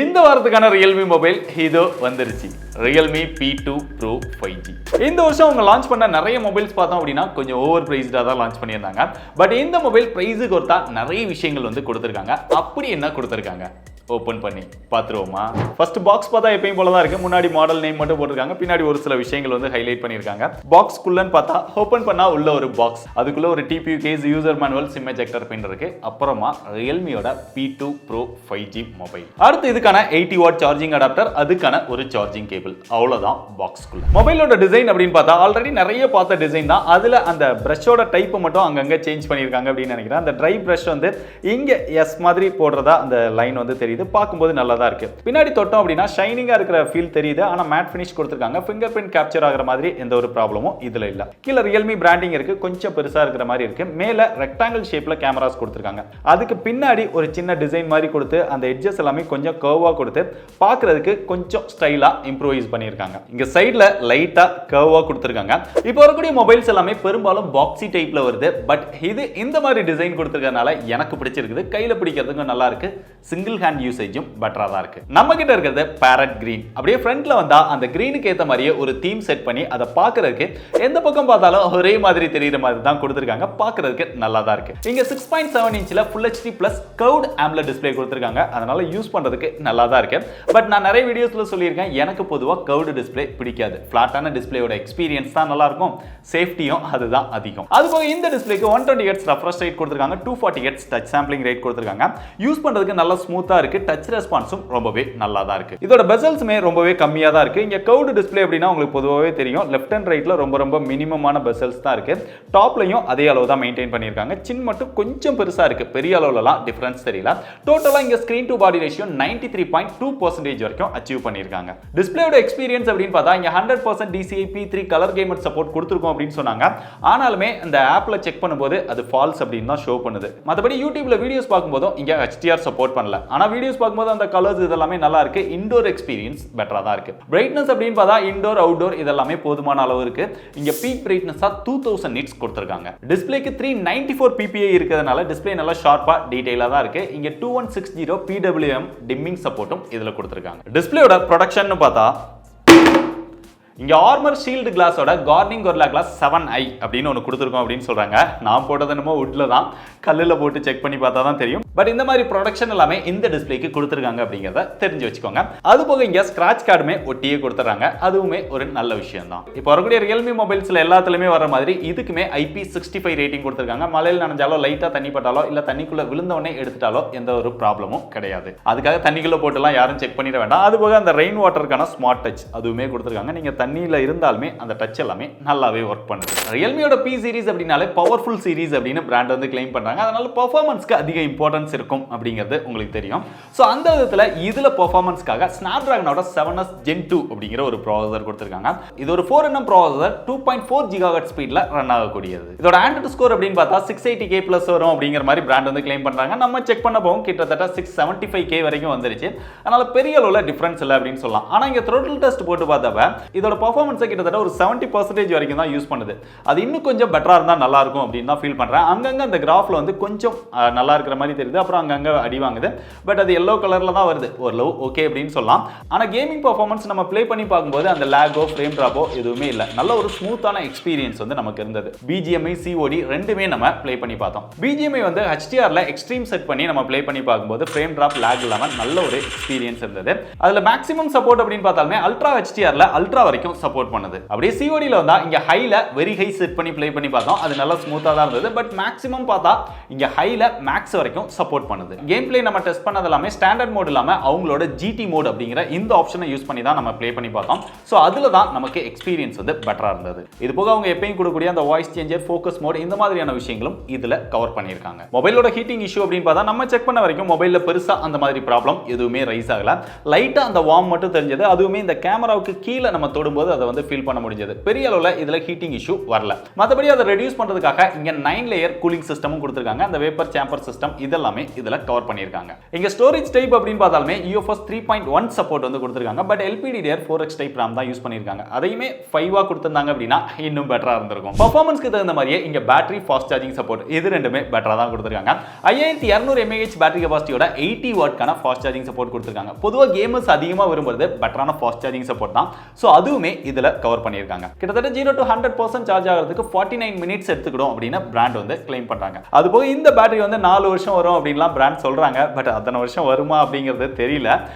இந்த வாரத்துக்கான Realme mobile இதோ வந்துருச்சு. Realme P2 Pro 5G. இந்த வருஷம் அவங்க லான்ச் பண்ண நிறைய மொபைல்ஸ் பார்த்தோம் அப்படின்னா கொஞ்சம் ஓவர் பிரைஸ்டாக தான் லான்ச் பண்ணியிருந்தாங்க. பட் இந்த மொபைல் பிரைஸுக்கு ஒருத்தா நிறைய விஷயங்கள் வந்து கொடுத்துருக்காங்க. அப்படி என்ன கொடுத்துருக்காங்க ஓப்பன் பண்ணி பார்த்துருவோமா? ஃபர்ஸ்ட் பாக்ஸ் பார்த்தா எப்பயும் போல தான் இருக்கு. முன்னாடி மாடல் நேம் மட்டும் போட்டிருக்காங்க. பின்னாடி ஒரு சில விஷயங்கள் வந்து ஹைலைட் பண்ணியிருக்காங்க. பாக்ஸ்க்குள்ளன்னு பார்த்தா ஓப்பன் பண்ணா உள்ள ஒரு பாக்ஸ், அதுக்குள்ள ஒரு TPU case, user manual, sim ejector pin இருக்கு. அப்புறமா ரியல்மியோட P2 Pro 5G மொபைல். அடுத்து இதுக்கான 80 வாட் சார்ஜிங் அடாப்டர், அதுக்கான ஒரு சார்ஜிங் கேபிள். அவ்வளவுதான் பாக்ஸ்க்குள்ள. மொபைலோட டிசைன் அப்படின்னு பார்த்தா ஆல்ரெடி நிறைய பார்த்த டிசைன் தான். அதுல அந்த பிரஷோட டைப் மட்டும் அங்கங்க சேஞ்ச் பண்ணியிருக்காங்க அப்படின்னு நினைக்கிறேன். அந்த ட்ரை பிரஷ் வந்து இங்க எஸ் மாதிரி போடுறதா அந்த லைன் வந்து தெரியுது. பார்க்கும்போது நல்லா தான் இருக்கு. பின்னாடி தொட்டோம் அப்படின்னா ஷைனிங்கா இருக்கிற ஃபீல் தெரியுது. ஆனா மேட் ஃபினிஷ் கொடுத்திருக்காங்க. ஃபிங்கர் பிரிண்ட் கேப்சர் ஆகிற மாதிரி எந்த ஒரு ப்ராப்ளமும் இதுல இல்ல. கீழ ரியல்மி பிராண்டிங் இருக்கு. கொஞ்சம் பெருசா இருக்கிற மாதிரி இருக்கு. மேல ரெக்டாங்கிள் ஷேப்ல கேமராஸ் கொடுத்திருக்காங்க. அதுக்கு பின்னாடி ஒரு சின்ன டிசைன் மாதிரி கொடுத்து அந்த எட்ஜஸ் எல்லாமே கொஞ்சம் கர்வா கொடுத்து பார்க்கிறதுக்கு கொஞ்சம் ஸ்டைலா இம்ப்ரூவைஸ் பண்ணியிருக்காங்க. இங்க சைடுல லைட்டா கர்வா கொடுத்திருக்காங்க. இப்போ வரக்கூடிய மொபைல்ஸ் எல்லாமே பெரும்பாலும் பாக்ஸி டைப்ல வருது. பட் இது இந்த மாதிரி டிசைன் கொடுத்திருக்கறனால எனக்கு பிடிச்சிருக்குது. கையில பிடிக்கிறதுக்கு நல்லா இருக்கு. சிங்கிள் ஹேண்ட் யூசேஜும் பெட்டரா தான் இருக்கு. நம்ம கிட்ட இருக்கிறது பேரட் கிரீன். அப்படியே ஃப்ரண்ட்ல வந்தா அந்த கிரீனுக்கு ஏத்த மாதிரியே ஒரு தீம் செட் பண்ணி அதை பார்க்கிறதுக்கு எந்த பக்கம் பார்த்தாலும் ஒரே மாதிரி தெரியுற மாதிரி தான் கொடுத்திருக்காங்க. பார்க்கிறதுக்கு நல்லா தான் இருக்கு. இங்க 6.7 இன்ச்ல Full HD Plus Curved AMOLED display கொடுத்திருக்காங்க. அதனால யூஸ் பண்றதுக்கு நல்லா தான் இருக்கு. பட் நான் நிறைய வீடியோஸ்ல சொல்லியிருக்கேன், எனக்கு பொதுவா கர்வ்டு டிஸ்ப்ளே பிடிக்காது. ஃபிளாட்டான டிஸ்ப்ளேயோட எக்ஸ்பீரியன்ஸ் தான் நல்லா இருக்கும். சேஃப்டியும் அதுதான் அதிகம். அதுபோக இந்த டிஸ்ப்ளேக்கு 120 Hz ரெஃப்ரெஷ் ரேட் கொடுத்திருக்காங்க. 240 Hz டச் சாம்பிளிங் ரேட் கொடுத்திருக்காங்க. யூஸ் பண்றதுக்கு நல்லா ஸ்மூத்தா இருக்கு. டச் ரெஸ்பான்ஸும் ரொம்பவே நல்லா தான் இருக்கு. இதோட பெசல்ஸ்மே ரொம்பவே கம்மியா தான் இருக்கு. இங்க கர்வ்டு டிஸ்ப்ளே அப்படினா உங்களுக்கு பொதுவாவே தெரியும், லெஃப்ட் அண்ட் ரைட்ல ரொம்ப மினிமமான பெசல்ஸ் தான் இருக்கு. டாப்லயும் அதே அளவு தான் மெயின்டைன் பண்ணிருக்காங்க. சின் மட்டும் கொஞ்சம் பெருசா இருக்கு. பெரிய அளவுலலாம் டிஃபரன்ஸ் தெரியல. டோட்டலா இங்க ஸ்கிரீன் டு பாடி ரேஷியோ 93.2% வரைக்கும் அச்சீவ் பண்ணிருக்காங்க. டிஸ்ப்ளேயோட எக்ஸ்பீரியன்ஸ் அப்படின்னு பார்த்தா இங்க 100% DCI P3 colour gamer support கொடுத்திருக்கோம் அப்படின்னு சொன்னாங்க. ஆனாலுமே இந்த ஆப்ல செக் பண்ணும்போது அது ஃபால்ஸ் அப்படின்னு தான் ஷோ பண்ணுது. மத்தபடி யூடியூப்ல வீடியோஸ் பார்க்கும்போது இங்க HDR சப்போர்ட் பண்ணல. ஆனா வீடியோஸ் பார்க்கும்போது அந்த கலர்ஸ் இதெல்லாமே நல்லா இருக்கு. இன்டோர் எக்ஸ்பீரியன்ஸ் பெட்டரா தான் இருக்கு. பிரைட்னஸ் அப்படின்னு பார்த்தா இன்டோர் அவுட்டோர் இதெல்லாமே போதுமான அளவு இருக்கு. இங்க பீக் பிரைட்னஸா 2000 nits கொடுத்திருக்காங்க. டிஸ்ப்ளேக்கு 394 ppi இருக்கிறதுனால டிஸ்ப்ளே நல்லா ஷார்ப்பா டீடைலா தான் இருக்கு. இங்க 2160 PWM டிம்மிங் சப்போர்ட்டும் இதுல கொடுத்திருக்காங்க. டிஸ்ப்ளேயோட ப்ரொடக்ஷன் பார்த்தா இங்க ஆர்மர் ஷீல்டு கிளாஸோட கார்னிங் கொர்லா கிளாஸ் 7i அப்படின்னு ஒன்று கொடுத்துருக்கோம் அப்படின்னு சொல்றாங்க. நான் போட்டது என்னமோ வுட்ல தான், கல்லில் போட்டு செக் பண்ணி பார்த்தா தான் தெரியும். பட் இந்த மாதிரி ப்ரொடக்ஷன் எல்லாமே இந்த டிஸ்ப்ளேக்கு கொடுத்துருக்காங்க அப்படிங்கிறத தெரிஞ்சு வச்சுக்கோங்க. அது போக இங்க ஸ்கிராட்ச் கார்டுமே ஒட்டியே கொடுத்துறாங்க. அதுவுமே ஒரு நல்ல விஷயம் தான். இப்போ வரக்கூடிய ரியல்மி மொபைல்ஸ்ல எல்லாத்துலயுமே வர மாதிரி இதுக்குமே IP65 ரேட்டிங் கொடுத்துருக்காங்க. மழையில் நனைஞ்சாலோ லைட்டா தண்ணி பட்டாலோ இல்ல தண்ணிக்குள்ள விழுந்தவனே எடுத்துட்டாலோ எந்த ஒரு ப்ராப்ளமும் கிடையாது. அதுக்காக தண்ணிக்குள்ள போட்டுலாம் யாரும் செக் பண்ணிட வேண்டாம். அது போக அந்த ரெயின் வாட்டருக்கான ஸ்மார்ட் டச் அதுவுமே கொடுத்துருக்காங்க. நீங்க தண்ணியில இருந்தாலுமே அந்த டச் எல்லாமே நல்லாவே ஒர்க் பண்ணுது. ரியல்மியோட P சீரிஸ் அப்படினாலே பவர்ஃபுல் சீரிஸ் அப்படின்னு பிராண்ட் வந்து கிளைம் பண்றாங்க. அதனால பெர்ஃபார்மன்ஸ்க்கு அதிக இம்பார்ட்டன்ஸ் இருக்கும் அப்படிங்கிறது உங்களுக்கு தெரியும். ஸோ அந்த விதத்தில் இதுல பெர்ஃபார்மன்ஸ்க்காக ஸ்னாப்டிராகனோட 7S Gen 2 அப்படிங்கிற ஒரு ப்ராசஸர் கொடுத்திருக்காங்க. இது ஒரு 4nm ப்ராசஸர் 2.4 GHz ஸ்பீட்ல ரன் ஆகக்கூடியது. இதோட ஆண்ட்ராய்டு ஸ்கோர் அப்படின்னு பார்த்தா 680K பிளஸ் வரும் அப்படிங்கிற மாதிரி பிராண்ட் வந்து கிளைம் பண்றாங்க. நம்ம செக் பண்ண போகும் கிட்டத்தட்ட 675K வரைக்கும் வந்துருச்சு. அதனால பெரிய அளவுல டிஃபரன்ஸ் இல்லை அப்படின்னு சொல்லலாம். ஆனா இங்க த்ரோட்டில் டெஸ்ட் போட்டு பார்த்தப்ப இதோட பெர்ஃபார்மன்ஸை கிட்டத்தட்ட ஒரு 70% வரைக்கும் தான் யூஸ் பண்ணுது. அது இன்னும் கொஞ்சம் பெட்டரா இருந்தா நல்லா இருக்கும் அப்படின்னு தான் ஃபீல் பண்றேன். அங்கங்க அந்த கிராஃப்ல வந்து கொஞ்சம் நல்லா இருக்கிற மாதிரி தெரியுது. அப்புறம் அங்கங்க அடி வாங்குது. பட் அது yellow கலர்ல தான் வருது. ஓரளவு ஓகே அப்படின்னு சொல்லலாம். ஆனா கேமிங் பெர்ஃபார்மன்ஸ் நம்ம ப்ளே பண்ணி பார்க்கும்போது அந்த லாகோ ஃப்ரேம் டிராப்போ எதுவுமே இல்லை. நல்ல ஒரு ஸ்மூத்தான எக்ஸ்பீரியன்ஸ் வந்து நமக்கு இருந்தது. BGMI COD ரெண்டுமே நம்ம ப்ளே பண்ணி பார்த்தோம். BGMI வந்து HDRல எக்ஸ்ட்ரீம் செட் பண்ணி நம்ம ப்ளே பண்ணி பார்க்கும்போது ஃப்ரேம் டிராப் லாக் இல்லாம நல்ல ஒரு எக்ஸ்பீரியன்ஸ் இருந்தது. அதுல மேக்ஸிமம் சப்போர்ட் அப்படின்னு பார்த்தாலுமே அல்ட்ரா HDRல அல்ட்ரா வரைக்கும் சப்போர்ட் பண்ணுது. அப்படியே CODல வந்தா இங்க ஹைல வெரி ஹை செட் பண்ணி ப்ளே பண்ணி பார்த்தோம். அது நல்லா ஸ்மூத்தா தான் இருந்தது. பட் மேக்ஸிமம் பார்த்தா இங்க ஹைல மேக்ஸ் வரைக்கும் சப்போர்ட் பண்ணுது. கேம் பிளே நம்ம டெஸ்ட் பண்ணது எல்லாமே ஸ்டாண்டர்ட் மோட் இல்லாம அவங்களோட GT மோட் அப்படிங்கிற இந்த ஆப்ஷனை யூஸ் பண்ணி தான் நம்ம ப்ளே பண்ணி பார்த்தோம். சோ அதுல தான் நமக்கு எக்ஸ்பீரியன்ஸ் வந்து பெட்டரா இருந்தது. இது போக அவங்க எப்பயும் கொடுக்கக்கூடிய அந்த வாய்ஸ் சேஞ்சர், ஃபோக்கஸ் மோட் இந்த மாதிரியான விஷயங்களும் இதுல கவர் பண்ணிருக்காங்க. மொபைலோட ஹீட்டிங் இஷ்யூ அப்படின்னு பார்த்தா நம்ம செக் பண்ண வரைக்கும் மொபைல்ல பெருசா அந்த மாதிரி ப்ராப்ளம் எதுவுமே ரைஸ் ஆகல. லைட்டா அந்த வார்ம் மட்டும் தெரிஞ்சது. அதுவுமே இந்த கேமராவுக்கு கீழே நம்ம தொடும்போது அதை வந்து ஃபீல் பண்ண முடிஞ்சது. பெரிய அளவுல இதுல ஹீட்டிங் இஷ்யூ வரல. மத்தபடி அதை ரெடியூஸ் பண்றதுக்காக இங்க 9 லேயர் கூலிங் சிஸ்டமும் கொடுத்திருக்காங்க. அந்த வேப்பர் சேம்பர் சிஸ்டம் இதெல்லாம் எல்லாமே இதுல கவர் பண்ணிருக்காங்க. இங்க ஸ்டோரேஜ் டைப் அப்படின்னு பார்த்தாலுமே UFS 3.1 சப்போர்ட் வந்து கொடுத்திருக்காங்க. பட் LPDDR4X டைப் RAM தான் யூஸ் பண்ணிருக்காங்க. அதையுமே 5 கொடுத்திருந்தாங்க அப்படின்னா இன்னும் பெட்டரா இருந்திருக்கும். பெர்ஃபார்மன்ஸ்க்கு தகுந்த மாதிரியே இங்க பேட்டரி ஃபாஸ்ட் சார்ஜிங் சப்போர்ட் இது ரெண்டுமே பெட்டரா தான் கொடுத்திருக்காங்க. 5200 mAh பேட்டரி கெபாசிட்டியோட 80 வாட்கான ஃபாஸ்ட் சார்ஜிங் சப்போர்ட் கொடுத்திருக்காங்க. பொதுவா கேமர்ஸ் அதிகமா விரும்புறது பெட்டரான ஃபாஸ்ட் சார்ஜிங் சப்போர்ட் தான். சோ அதுவுமே இதுல கவர் பண்ணிருக்காங்க. கிட்டத்தட்ட 0 to 100% சார்ஜ் ஆகிறதுக்கு 49 மினிட்ஸ் எடுத்துக்கிடும் அப்படின்னு பிராண்ட் வந்து கிளைம் பண்றாங்க. அதுபோக இந்த பேட்டரி வந்து 4 வருஷம் வரும் அப்படின்லாம் பிராண்ட் சொல்றாங்க. பட் அத்தனை வருஷம் வருமா அப்படிங்கிறது தெரியல.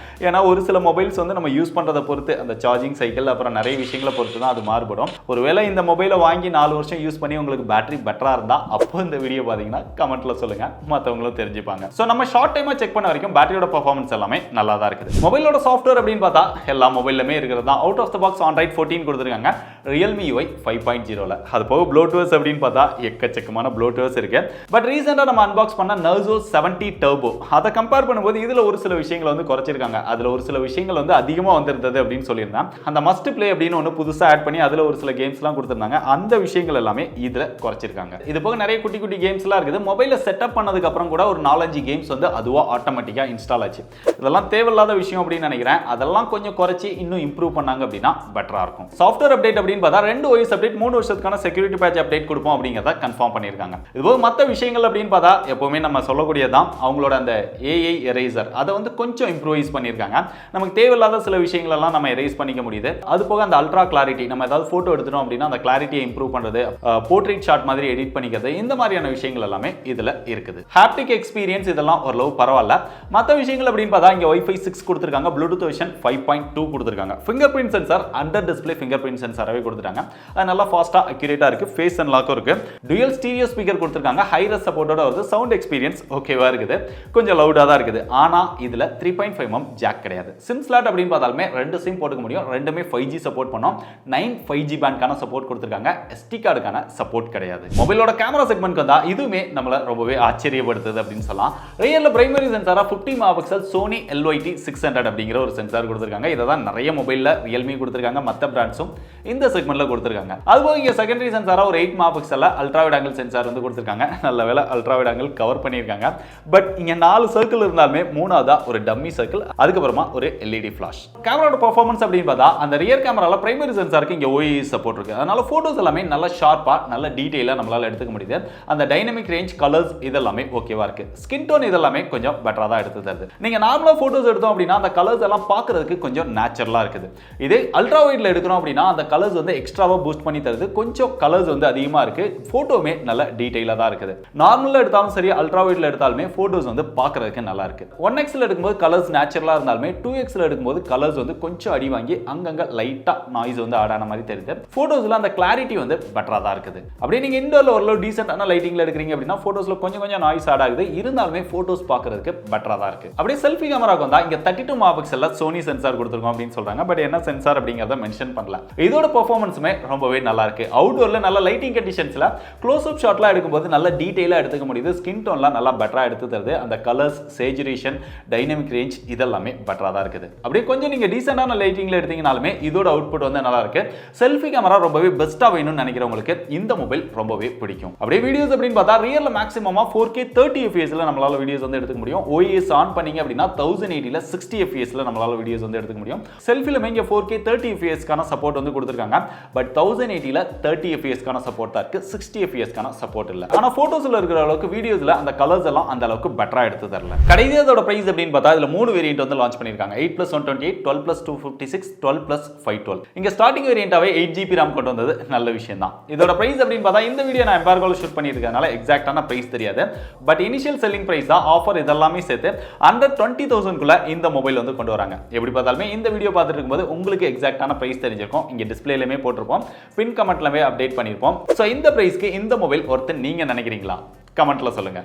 ஏன்னா ஒரு சில மொபைல்ஸ் வந்து நம்ம யூஸ் பண்றதை பொறுத்து அந்த சார்ஜிங் சைக்கிள் அப்புறம் நிறைய விஷயங்களை பொறுத்து தான் அது மாறுபடும். ஒருவேளை இந்த மொபைலை வாங்கி 4 வருஷம் யூஸ் பண்ணி உங்களுக்கு பேட்டரி பெட்டரா இருந்தா அப்போ இந்த வீடியோ பாத்தீங்கன்னா கமெண்ட்ல சொல்லுங்க, மற்றவங்களும் தெரிஞ்சுப்பாங்க. ஸோ நம்ம ஷார்ட் டைமா செக் பண்ண வரைக்கும் பேட்டரியோட பெர்ஃபார்மன்ஸ் எல்லாமே நல்லா தான் இருக்குது. மொபைலோட சாஃப்ட்வேர் அப்படின்னு பார்த்தா எல்லா மொபைலுமே இருக்கிறது தான். Out of the box Android 14 கொடுத்துருக்காங்க. Realme UI 5.0ல. அது போக ப்ளூடூத் அப்படின்னு பார்த்தா எக்கச்சக்கமான ப்ளூடூத் இருக்கு. பட் ரீசெண்டா நம்ம அன்பாக்ஸ் பண்ண Narzo 70 Turbo அதை கம்பேர் பண்ணும்போது இதுல ஒரு சில விஷயங்களை வந்து குறைச்சிருக்காங்க. அதுல ஒரு சில விஷயங்கள் வந்து அதிகமா வந்திருந்தது அப்படின்னு சொல்லியிருந்தேன். அந்த மஸ்ட் பிளே அப்படின்னு ஒன்று புதுசா ஆட் பண்ணி அதுல ஒரு சில கேம்ஸ்லாம் கொடுத்துருந்தாங்க. அந்த விஷயங்கள் எல்லாமே இதுல குறைச்சிருக்காங்க. இது போக நிறைய குட்டி குட்டி கேம்ஸ்லாம் இருக்குது. மொபைலை செட்டப் பண்ணதுக்கு அப்புறம் கூட ஒரு 4-5 கேம்ஸ் வந்து அதுவா ஆட்டோமேட்டிக்கா இன்ஸ்டால் ஆச்சு. இதெல்லாம் தேவையில்லாத விஷயம் அப்படின்னு நினைக்கிறேன். அதெல்லாம் கொஞ்சம் குறைச்சி இன்னும் இம்ப்ரூவ் பண்ணாங்க அப்படின்னா பெட்டரா இருக்கும். சாஃப்ட்வேர் அப்டேட் அப்படின்னு பார்த்தா 2 OS அப்டேட் 3 வருஷத்துக்கான செக்யூரிட்டி பேட்ச் அப்டேட் கொடுப்போம் அப்படிங்கறத கன்ஃபார்ம் பண்ணிருக்காங்க. இதுபோக மற்ற விஷயங்கள் அப்படின்னு பார்த்தா எப்பவுமே நம்ம சொல்லக்கூடியதான் அவங்களோட அந்த AI எரேசர் அதை வந்து கொஞ்சம் இம்ப்ரூவைஸ் பண்ணிருக்காங்க. நமக்கு தேவையில்லாத சில விஷயங்கள் எல்லாம் நம்ம எரேஸ் பண்ணிக்க முடியுது. அது போக அந்த அல்ட்ரா கிளாரிட்டி நம்ம ஏதாவது போட்டோ எடுத்துட்டோம் அப்படின்னா அந்த கிளாரிட்டியை இம்ப்ரூவ் பண்றது, போர்ட்ரேட் ஷாட் மாதிரி எடிட் பண்ணிக்கிறது, இந்த மாதிரியான விஷயங்கள் எல்லாமே இதுல இருக்குது. ஹாப்டிக் எக்ஸ்பீரியன்ஸ் இதெல்லாம் ஓரளவு பரவாயில்ல. மற்ற விஷயங்கள் அப்படின்னு பார்த்தா இங்க Wi-Fi 6 கொடுத்திருக்காங்க. ப்ளூடூத் வெர்ஷன் 5.2 கொடுத்திருக்காங்க. Finger print sensor under display finger print சென்சாராவே கொடுத்துட்டாங்க. அது நல்லா ஃபாஸ்டா அக்யூரேட்டா இருக்கு. ஃபேஸ் அன்லாக்கும் இருக்கு. டுயல் ஸ்டீரியோ ஸ்பீக்கர் கொடுத்திருக்காங்க. ஹை ரெஸ் சப்போர்ட்டோட வருது. சவுண்ட் எக்ஸ்பீரியன்ஸ் ஓகேவா இருக்குது. கொஞ்சம் லவுடா தான் இருக்குது. ஆனா இதுல 3.5mm ஜாக் கிடையாது. சிம் ஸ்லாட் அப்படின்னு பார்த்தாலுமே 2 சிம் போட்டுக்க முடியும். ரெண்டுமே 5G சப்போர்ட் பண்ணோம். 9 5G பேண்ட்கான சப்போர்ட் கொடுத்திருக்காங்க. SD கார்டுக்கான சப்போர்ட் கிடையாது. மொபைலோட கேமரா செக்மெண்ட் வந்தா இதுவுமே நம்மள ரொம்பவே ஆச்சரியப்படுத்துது அப்படின்னு சொல்லலாம். ரியல்ல பிரைமரி சென்சாரா 50 மெகாபிக்சல் Sony LYT 600 அப்படிங்கிற ஒரு சென்சார் கொடுத்திருக்காங்க. இத தான் நிறைய மொபைல்ல Realme கொடுத்திருக்காங்க. மத்த பிராண்ட்ஸும் இந்த செக்மெண்ட்ல கொடுத்திருக்காங்க. அதுபோக இங்க செகண்டரி சென்சாரா ஒரு 8 மெகாபிக்சல்ல அல்ட்ரா வைட் ஆங்கிள் சென்சார் வந்து கொடுத்திருக்காங்க. நல்ல வேளை அல்ட்ரா வைட் ஆங்கிள் கவர் பண்ணிருக்காங்க. பட் இங்க 4 சர்க்கிள் இருந்தாலுமே மூணாவதா ஒரு டம்மி சர்க்கிள், அதுக்கு அப்புறமா ஒரு LED ஃபிளாஷ். கேமராவோட பெர்ஃபார்மன்ஸ் அப்படின்னு பார்த்தா அந்த ரியர் கேமரால பிரைமரி சென்சாருக்கு இங்க OIS சப்போர்ட் இருக்கு. அதனால போட்டோஸ் எல்லாமே நல்ல ஷார்ப்பா நல்ல டீடைலா நம்மளால எடுத்துக்க முடியுது. அந்த டைனமிக் ரேஞ்ச், கலர்ஸ் இதெல்லாமே ஓகேவா இருக்கு. ஸ்கின் டோன் இதெல்லாமே கொஞ்சம் பெட்டரா தான் எடுத்து தருது. நீங்க நார்மலா போட்டோஸ் எடுத்தோம் அப்படின்னா அந்த கலர்ஸ் எல்லாம் பார்க்கிறதுக்கு கொஞ்சம் நேச்சுரலா இருக்குது. இதே அல்ட்ரா வைட்ல எடுக்கிறோம் அப்படின்னா அந்த கலர்ஸ் வந்து எக்ஸ்ட்ராவா பூஸ்ட் பண்ணி தருது. கொஞ்சம் கலர்ஸ் வந்து அதிகமா இருக்கு. போட்டோமே நல்ல டீடைலா தான் இருக்குது. நார்மலா எடுத்தாலும் சரி அல்ட்ரா வைட்ல எடுத்தாலுமே போட்டோஸ் வந்து பார்க்கிறதுக்கு நல்லா இருக்கு. 1xல எடுக்கும்போது கலர்ஸ் நேச்சுரலா இருந்தாலுமே 2xல எடுக்கும்போது கலர்ஸ் வந்து கொஞ்சம் அடி வாங்கி அங்கங்க லைட்டா நாய்ஸ் வந்து ஆட் ஆன மாதிரி தெரியுது. போட்டோஸ்ல அந்த கிளாரிட்டி வந்து பெட்டரா தான் இருக்குது. அப்படியே நீங்க இன்டோர்ல ஒரு டீசென்ட்டான லைட்டிங்ல எடுக்கிறீங்க அப்படின்னா போட்டோஸ்ல கொஞ்சம் நாய்ஸ் ஆட் ஆகுது. இருந்தாலுமே போட்டோஸ் பார்க்கிறதுக்கு பெட்டரா தான் இருக்கு. அப்படியே செல்ஃபி கேமராக்கு வந்தா இங்க 32 மெகாபிக்சல்ல Sony சென்சார் கொடுத்திருக்கோம் அப்படின்னு சொல்றாங்க. பட் என்ன சென்சார் அப்படிங்கறத மென்ஷன் பண்ணல. இதோட பெர்ஃபார்மன்ஸுமே ரொம்பவே நல்லா இருக்கு. அவுட்டோர்ல நல்ல லைட்டிங் கண்டிஷன்ஸ்ல க்ளோஸ் அப் ஷாட்லாம் எடுக்கும்போது நல்ல டீடைலா எடுத்துக்க முடியுது. ஸ்கின் டோன்லாம் நல்லா பெட்டரா எடுத்து தருது. அந்த கலர்ஸ், சேச்சுரேஷன், டைனமிக் ரேஞ்ச் இதெல்லாமே பெட்டரா தான் இருக்குது. அப்படியே கொஞ்சம் நீங்க டீசென்ட்டான லைட்டிங்ல எடுத்தீங்கனாலுமே இதோட அவுட்புட் வந்து நல்லா இருக்கு. செல்ஃபி கேமரா ரொம்பவே பெஸ்டா வேணும்னு நினைக்கிறவங்களுக்கு இந்த மொபைல் ரொம்பவே பிடிக்கும். அப்படியே வீடியோஸ் அப்படின்னு பார்த்தா ரியல்ல மேக்ஸிமமா 4K 30 fps நம்மளால வீடியோஸ் வந்து எடுத்துக்க முடியும். OIS ஆன் பண்ணீங்க அப்படின்னா 1080ல 60 fps நம்மளால வீடியோஸ் வந்து எடுத்துக்க முடியும். செல்ஃபில இங்க 4K 30 fps கான சப்போர்ட் வந்து கொடுத்திருக்காங்க. பட் 1080ல 30 fps கான சப்போர்ட் தான் இருக்கு. 60 fps கான சப்போர்ட் இல்ல. ஆனா போட்டோஸ்ல இருக்கிற அளவுக்கு வீடியோஸ்ல அந்த கலர்ஸ் எல்லாம் அந்த அளவுக்கு பெட்டரா எடுத்து தரல. கடைசியோட பிரைஸ் அப்படின்னு பார்த்தா இதுல 3 வேரியன்ட் வந்து லான்ச் பண்ணிருக்காங்க. 8+128, 12+256, 12+512. இங்க ஸ்டார்டிங் வேரியன்ட்டாவே 8GB RAM கொண்டு வந்தது நல்ல விஷயம் தான். இதோட பிரைஸ் அப்படின்னு பார்த்தா இந்த வீடியோ நான் எம்பார்கோல ஷூட் பண்ணிருக்கனால எக்ஸாக்ட்டான பிரைஸ் தெரியாது. பட் இனிஷியல் செல்லிங் பிரைஸ் தான், ஆஃபர் இதெல்லாமே சேர்த்து under 20,000 குள்ள இந்த மொபைல் வந்து கொண்டு வராங்க. எப்படி பார்த்தாலுமே இந்த வீடியோ பார்த்துட்டு இருக்கும்போது உங்களுக்கு எக்ஸாக்ட்டான பிரைஸ் தெரிஞ்சிருக்கும். இங்க டிஸ்ப்ளேலயே போட்டுருப்போம், பின் கமெண்ட்லவே அப்டேட் பண்ணிருப்போம். சோ இந்த பிரைஸ்க்கு இந்த மொபைல் ஒர்த் நீங்க நினைக்கிறீங்களா? கமெண்ட்ல சொல்லுங்க.